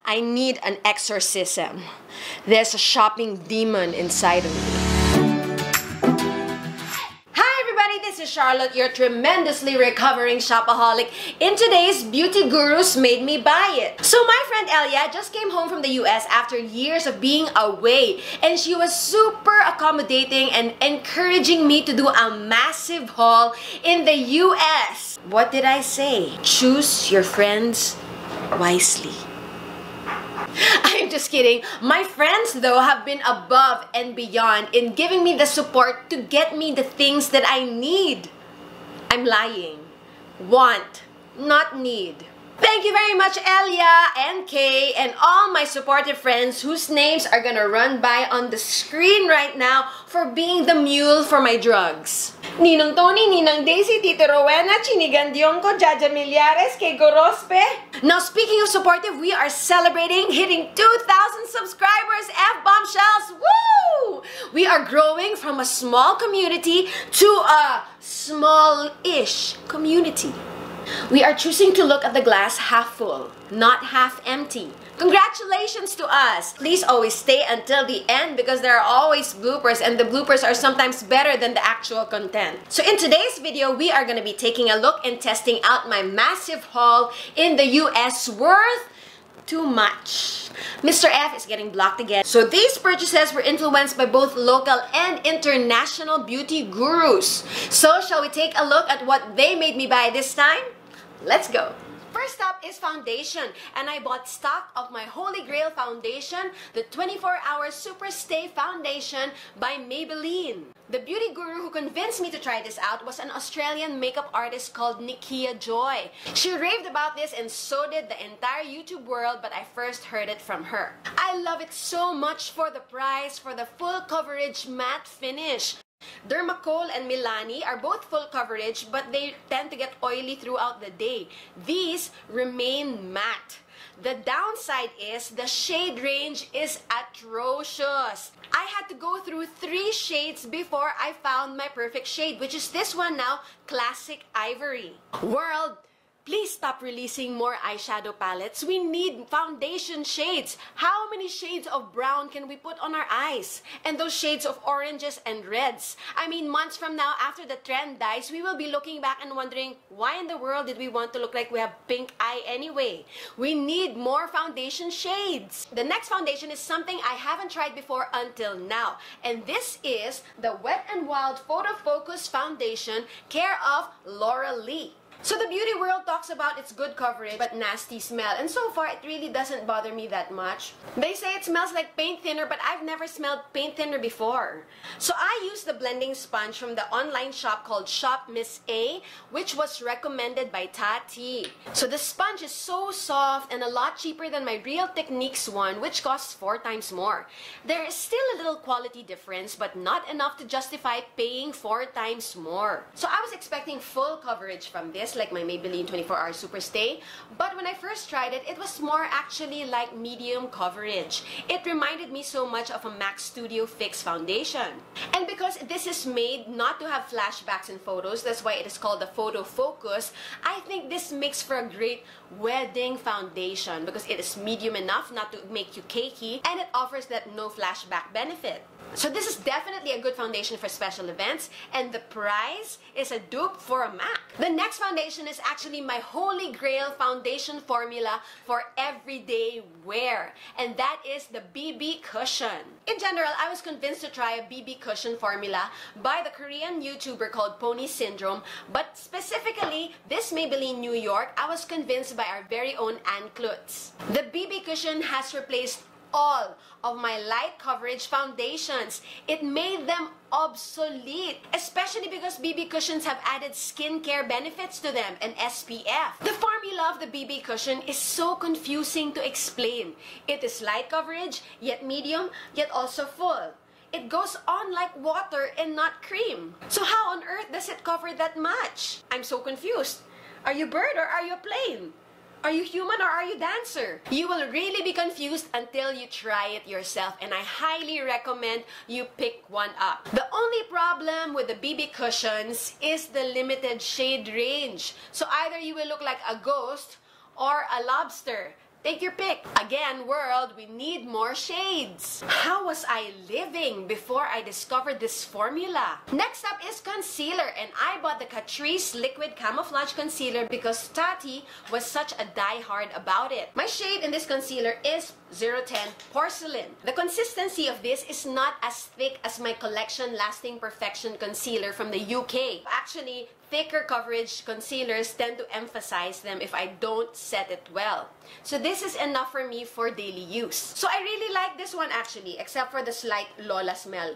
I need an exorcism. There's a shopping demon inside of me. This is Charlotte, your tremendously recovering shopaholic. In today's Beauty Gurus Made Me Buy It. So my friend Elea just came home from the US after years of being away, and she was super accommodating and encouraging me to do a massive haul in the US. What did I say? Choose your friends wisely. I'm just kidding. My friends, though, have been above and beyond in giving me the support to get me the things that I need. I'm lying. Want, not need. Thank you very much, Elea and Kay and all my supportive friends whose names are gonna run by on the screen right now for being the mule for my drugs. Ninong Toni, Ninang Daisy, Tito Rowena, Chinigandyongko, Jaja Millares, Kay Gorospe. Now, speaking of supportive, we are celebrating hitting 2,000 subscribers, F-bombshells, woo! We are growing from a small community to a small-ish community. We are choosing to look at the glass half full, not half empty. Congratulations to us! Please always stay until the end because there are always bloopers, and the bloopers are sometimes better than the actual content. So in today's video, we are going to be taking a look and testing out my massive haul in the US worth too much. Mr. F is getting blocked again. So these purchases were influenced by both local and international beauty gurus. So shall we take a look at what they made me buy this time? Let's go. First up is foundation, and I bought stock of my Holy Grail foundation, the 24-hour Super Stay Foundation by Maybelline. The beauty guru who convinced me to try this out was an Australian makeup artist called Nikkia Joy. She raved about this and so did the entire YouTube world, but I first heard it from her. I love it so much for the price, for the full coverage matte finish. Dermacol and Milani are both full coverage, but they tend to get oily throughout the day. These remain matte. The downside is the shade range is atrocious. I had to go through 3 shades before I found my perfect shade, which is this one now, Classic Ivory. World, please stop releasing more eyeshadow palettes. We need foundation shades. How many shades of brown can we put on our eyes? And those shades of oranges and reds. I mean, months from now, after the trend dies, we will be looking back and wondering, why in the world did we want to look like we have pink eye anyway? We need more foundation shades. The next foundation is something I haven't tried before until now. And this is the Wet n Wild Photo Focus Foundation, care of Laura Lee. So the beauty world talks about its good coverage but nasty smell, and so far it really doesn't bother me that much. They say it smells like paint thinner, but I've never smelled paint thinner before. So I used the blending sponge from the online shop called Shop Miss A, which was recommended by Tati. So the sponge is so soft and a lot cheaper than my Real Techniques one, which costs 4 times more. There is still a little quality difference, but not enough to justify paying 4 times more. So I was expecting full coverage from this, like my Maybelline 24-hour Super Stay, but when I first tried it, it was more actually like medium coverage. It reminded me so much of a MAC Studio Fix foundation. And because this is made not to have flashbacks in photos, that's why it is called the Photo Focus, I think this makes for a great wedding foundation because it is medium enough not to make you cakey, and it offers that no flashback benefit. So this is definitely a good foundation for special events, and the price is a dupe for a MAC. The next foundation is actually my Holy Grail foundation formula for everyday wear, and that is the BB Cushion. In general, I was convinced to try a BB Cushion formula by the Korean YouTuber called Pony Syndrome, but specifically this Maybelline New York, I was convinced by our very own Clutz. The BB Cushion has replaced all of my light coverage foundations. It made them obsolete, especially because BB cushions have added skincare benefits to them and SPF. The formula of the BB cushion is so confusing to explain. It is light coverage, yet medium, yet also full. It goes on like water and not cream. So how on earth does it cover that much? I'm so confused. Are you bird or are you a plane? Are you human or are you dancer? You will really be confused until you try it yourself, and I highly recommend you pick one up. The only problem with the BB cushions is the limited shade range. So either you will look like a ghost or a lobster. Take your pick. Again, world, we need more shades. How was I living before I discovered this formula? Next up is concealer, and I bought the Catrice Liquid Camouflage Concealer because Tati was such a diehard about it. My shade in this concealer is 010 Porcelain. The consistency of this is not as thick as my Collection Lasting Perfection concealer from the UK. Actually, thicker coverage concealers tend to emphasize them if I don't set it well. So this is enough for me for daily use. So I really like this one actually, except for the slight Lola smell.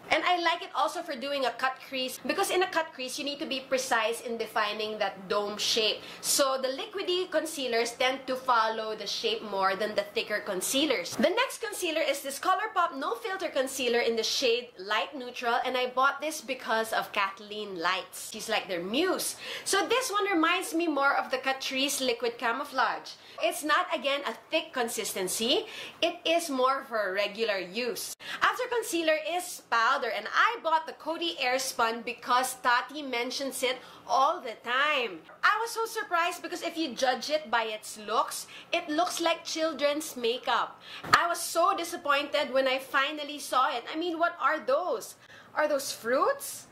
And I like it also for doing a cut crease because in a cut crease, you need to be precise in defining that dome shape. So the liquidy concealers tend to follow the shape more than the thicker concealers. The next concealer is this ColourPop No Filter Concealer in the shade Light Neutral, and I bought this because of Kathleenlights. She's like their muse. So this one reminds me more of the Catrice Liquid Camouflage. It's not, again, a thick consistency. It is more for regular use. After concealer is powder, and I bought the Coty Airspun because Tati mentions it all the time. I was so surprised because if you judge it by its looks, it looks like children's makeup. I was so disappointed when I finally saw it. I mean, what are those? Are those fruits?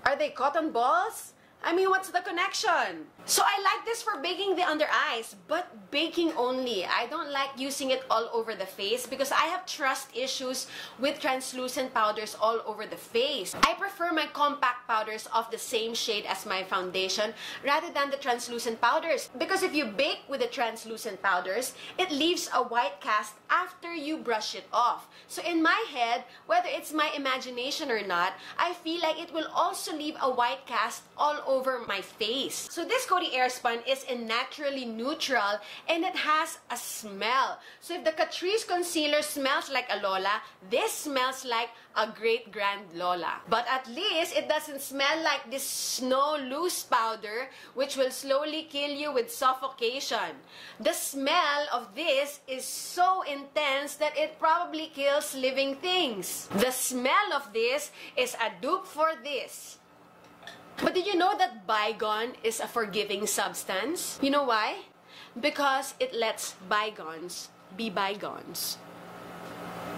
Are they cotton balls? I mean, what's the connection? So I like this for baking the under eyes, but baking only. I don't like using it all over the face because I have trust issues with translucent powders all over the face. I prefer my compact powders of the same shade as my foundation rather than the translucent powders. Because if you bake with the translucent powders, it leaves a white cast after you brush it off. So in my head, whether it's my imagination or not, I feel like it will also leave a white cast all over my face. So this Coty Airspun is in naturally neutral and it has a smell. So if the Catrice concealer smells like a Lola, this smells like a great grand Lola. But at least it doesn't smell like this snow loose powder which will slowly kill you with suffocation. The smell of this is so intense that it probably kills living things. The smell of this is a dupe for this. But did you know that bygone is a forgiving substance? You know why? Because it lets bygones be bygones.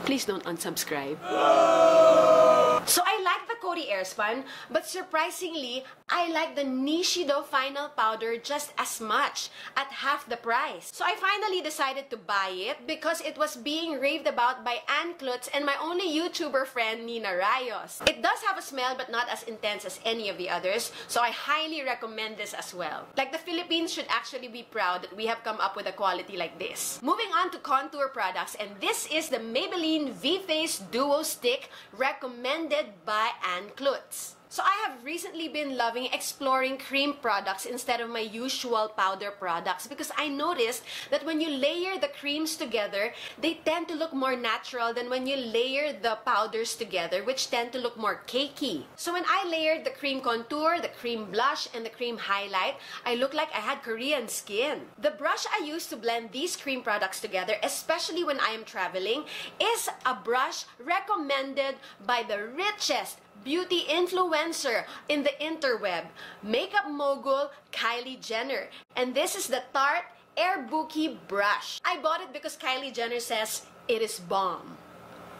Please don't unsubscribe. So I like the Coty Airspun, but surprisingly, I like the Nishido Final Powder just as much, at half the price. So I finally decided to buy it because it was being raved about by Clutz and my only YouTuber friend, Nina Rayos. It does have a smell but not as intense as any of the others, so I highly recommend this as well. Like, the Philippines should actually be proud that we have come up with a quality like this. Moving on to contour products, and this is the Maybelline V-Face Duo Stick recommended by Clutz. So I have recently been loving exploring cream products instead of my usual powder products because I noticed that when you layer the creams together, they tend to look more natural than when you layer the powders together, which tend to look more cakey. So when I layered the cream contour, the cream blush, and the cream highlight, I looked like I had Korean skin. The brush I use to blend these cream products together, especially when I am traveling, is a brush recommended by the richest beauty influencer in the interweb, makeup mogul Kylie Jenner. And this is the Tarte Air Bouquet brush. I bought it because Kylie Jenner says it is bomb.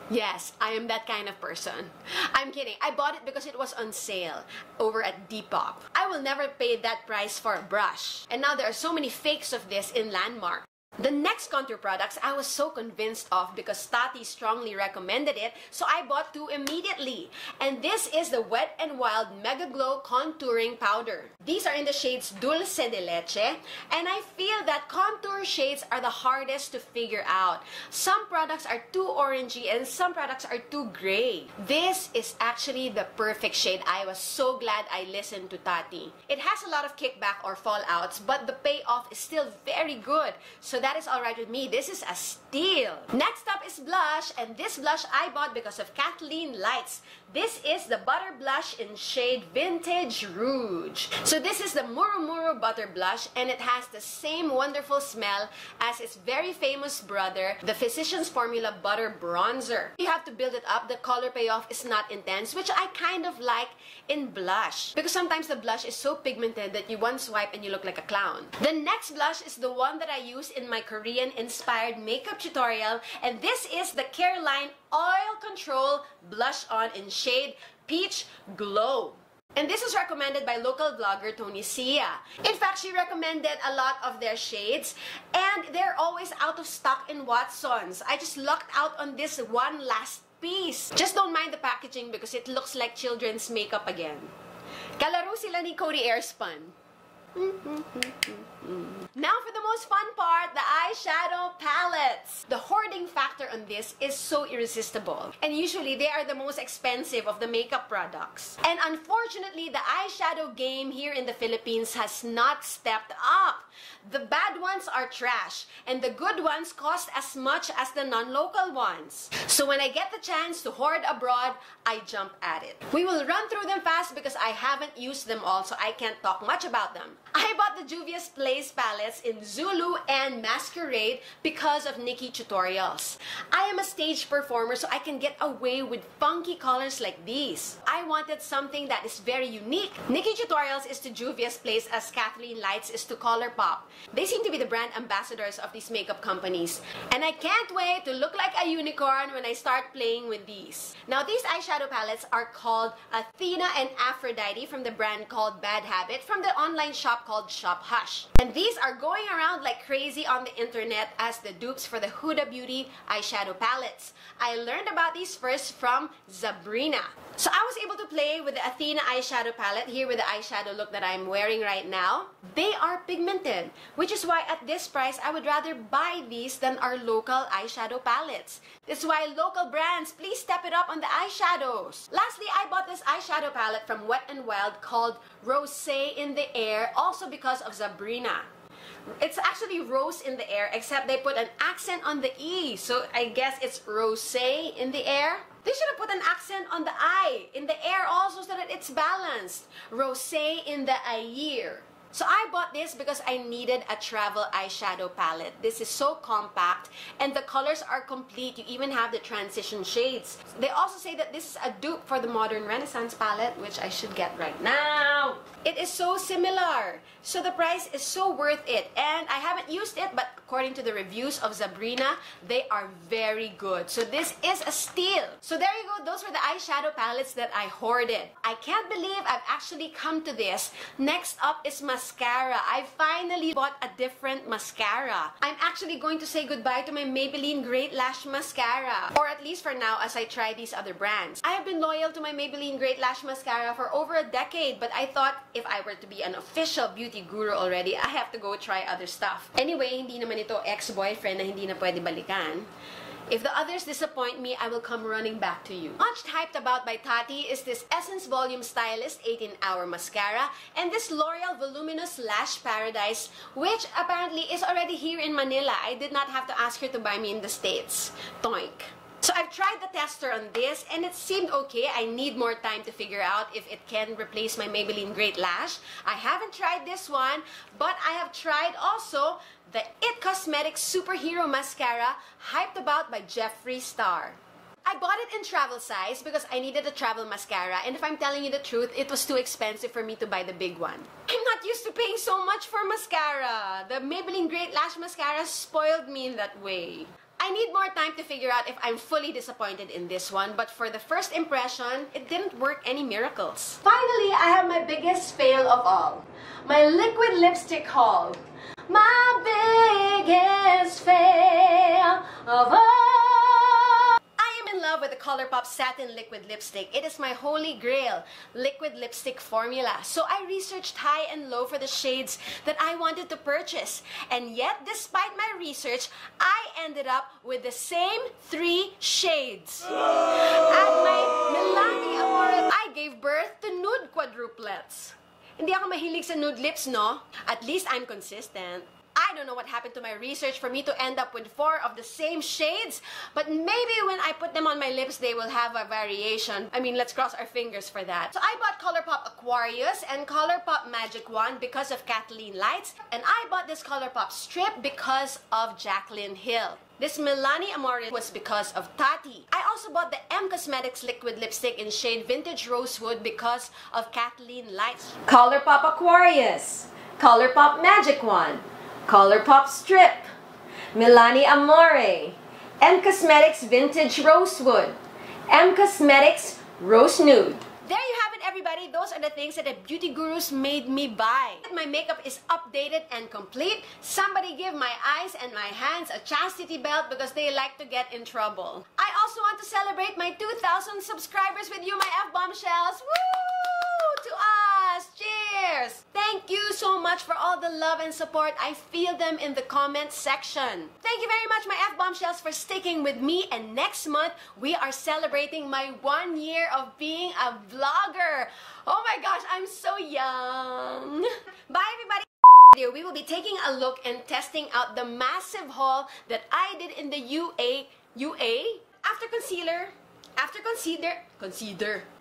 Yes, I am that kind of person. I'm kidding. I bought it because it was on sale over at Depop. I will never pay that price for a brush. And now there are so many fakes of this in Landmark. The next contour products I was so convinced of because Tati strongly recommended it, so I bought two immediately. And this is the Wet n Wild Mega Glow Contouring Powder. These are in the shades Dulce de Leche, and I feel that contour shades are the hardest to figure out. Some products are too orangey and some products are too gray. This is actually the perfect shade. I was so glad I listened to Tati. It has a lot of kickback or fallouts, but the payoff is still very good. So that is alright with me. This is a steal. Next up is blush, and this blush I bought because of Kathleenlights. This is the Butter Blush in shade Vintage Rouge. So this is the Muru Muru Butter Blush, and it has the same wonderful smell as its very famous brother, the Physicians Formula Butter Bronzer. You have to build it up. The color payoff is not intense, which I kind of like in blush, because sometimes the blush is so pigmented that you one swipe and you look like a clown. The next blush is the one that I use in my my Korean-inspired makeup tutorial, and this is the Careline Oil Control Blush On in shade Peach Glow. And this is recommended by local vlogger Toni Sia. In fact, she recommended a lot of their shades, and they're always out of stock in Watsons. I just lucked out on this one last piece. Just don't mind the packaging because it looks like children's makeup again. Kalaro sila ni Cody Airspun. Now for the most fun part, the eyeshadow palettes. The hoarding factor on this is so irresistible. And usually they are the most expensive of the makeup products. And unfortunately, the eyeshadow game here in the Philippines has not stepped up. The bad ones are trash, and the good ones cost as much as the non-local ones. So when I get the chance to hoard abroad, I jump at it. We will run through them fast because I haven't used them all, so I can't talk much about them. I bought the Juvia's Place palettes in Zulu and Masquerade because of Nikkietutorials. I am a stage performer, so I can get away with funky colors like these. I wanted something that is very unique. Nikkietutorials is to Juvia's Place as Kathleenlights is to ColourPop. They seem to be the brand ambassadors of these makeup companies. And I can't wait to look like a unicorn when I start playing with these. Now, these eyeshadow palettes are called Athena and Aphrodite from the brand called Bad Habit from the online shop called Shop Hush. And these are going around like crazy on the internet as the dupes for the Huda Beauty eyeshadow palettes. I learned about these first from Zabrena. So I was able to play with the Athena eyeshadow palette here with the eyeshadow look that I'm wearing right now. They are pigmented, which is why at this price, I would rather buy these than our local eyeshadow palettes. This is why local brands, please step it up on the eyeshadows. Lastly, I bought this eyeshadow palette from Wet n Wild called Rosé in the Air, also because of Zabrena. It's actually Rose in the Air, except they put an accent on the E, so I guess it's Rosé in the Air. They should have put an accent on the I, in the air also, so that it's balanced. Rosé in the Air. So I bought this because I needed a travel eyeshadow palette. This is so compact and the colors are complete. You even have the transition shades. They also say that this is a dupe for the Modern Renaissance palette, which I should get right now. It is so similar. So the price is so worth it. And I haven't used it, but according to the reviews of Zabrena, they are very good. So this is a steal. So there you go. Those were the eyeshadow palettes that I hoarded. I can't believe I've actually come to this. Next up is mascara. I finally bought a different mascara. I'm actually going to say goodbye to my Maybelline Great Lash Mascara. Or at least for now as I try these other brands. I have been loyal to my Maybelline Great Lash Mascara for over a decade, but I thought if I were to be an official beauty guru already, I have to go try other stuff. Anyway, hindi naman ito ex-boyfriend na hindi na pwede balikan. If the others disappoint me, I will come running back to you. Much hyped about by Tati is this Essence Volume Stylist 18-Hour Mascara and this L'Oreal Voluminous Lash Paradise, which apparently is already here in Manila. I did not have to ask her to buy me in the States. Toink. So I've tried the tester on this and it seemed okay. I need more time to figure out if it can replace my Maybelline Great Lash. I haven't tried this one, but I have tried also the IT Cosmetics Superhero Mascara, hyped about by Jeffree Star. I bought it in travel size because I needed a travel mascara, and if I'm telling you the truth, it was too expensive for me to buy the big one. I'm not used to paying so much for mascara. The Maybelline Great Lash Mascara spoiled me in that way. I need more time to figure out if I'm fully disappointed in this one, but for the first impression, it didn't work any miracles. Finally, I have my biggest fail of all. My liquid lipstick haul. My biggest fail of all. I am in love with the ColourPop Satin Liquid Lipstick. It is my holy grail liquid lipstick formula. So I researched high and low for the shades that I wanted to purchase. And yet, despite my research, I ended up with the same 3 shades. At my Milani Amore, I gave birth to nude quadruplets. Hindi ako mahilig sa nude lips, no? At least I'm consistent. I don't know what happened to my research for me to end up with 4 of the same shades, but maybe when I put them on my lips, they will have a variation. I mean, let's cross our fingers for that. So I bought ColourPop Aquarius and ColourPop Magic Wand because of Kathleenlights, and I bought this ColourPop Strip because of Jaclyn Hill. This Milani Amore was because of Tati. I also bought the M Cosmetics Liquid Lipstick in shade Vintage Rosewood because of Kathleenlights. ColourPop Aquarius, ColourPop Magic Wand, ColourPop Strip, Milani Amore, M Cosmetics Vintage Rosewood, M Cosmetics Rose Nude. There you have it, everybody. Those are the things that the beauty gurus made me buy. My makeup is updated and complete. Somebody give my eyes and my hands a chastity belt because they like to get in trouble. I also want to celebrate my 2,000 subscribers with you, my F-bombshells. Woo! To us! Cheers! Thank you so much for all the love and support. I feel them in the comment section. Thank you very much, my F-bombshells, for sticking with me. And next month, we are celebrating my 1 year of being a vlogger. Oh my gosh, I'm so young. Bye, everybody. We will be taking a look and testing out the massive haul that I did in the UA. After concealer.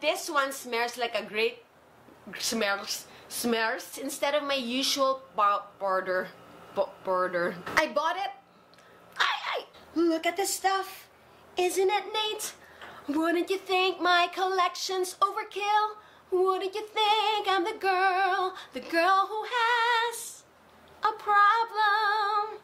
This one smells like a great smells instead of my usual border. I bought it. Look at this stuff. Isn't it neat? Wouldn't you think my collection's overkill? Wouldn't you think I'm the girl who has a problem?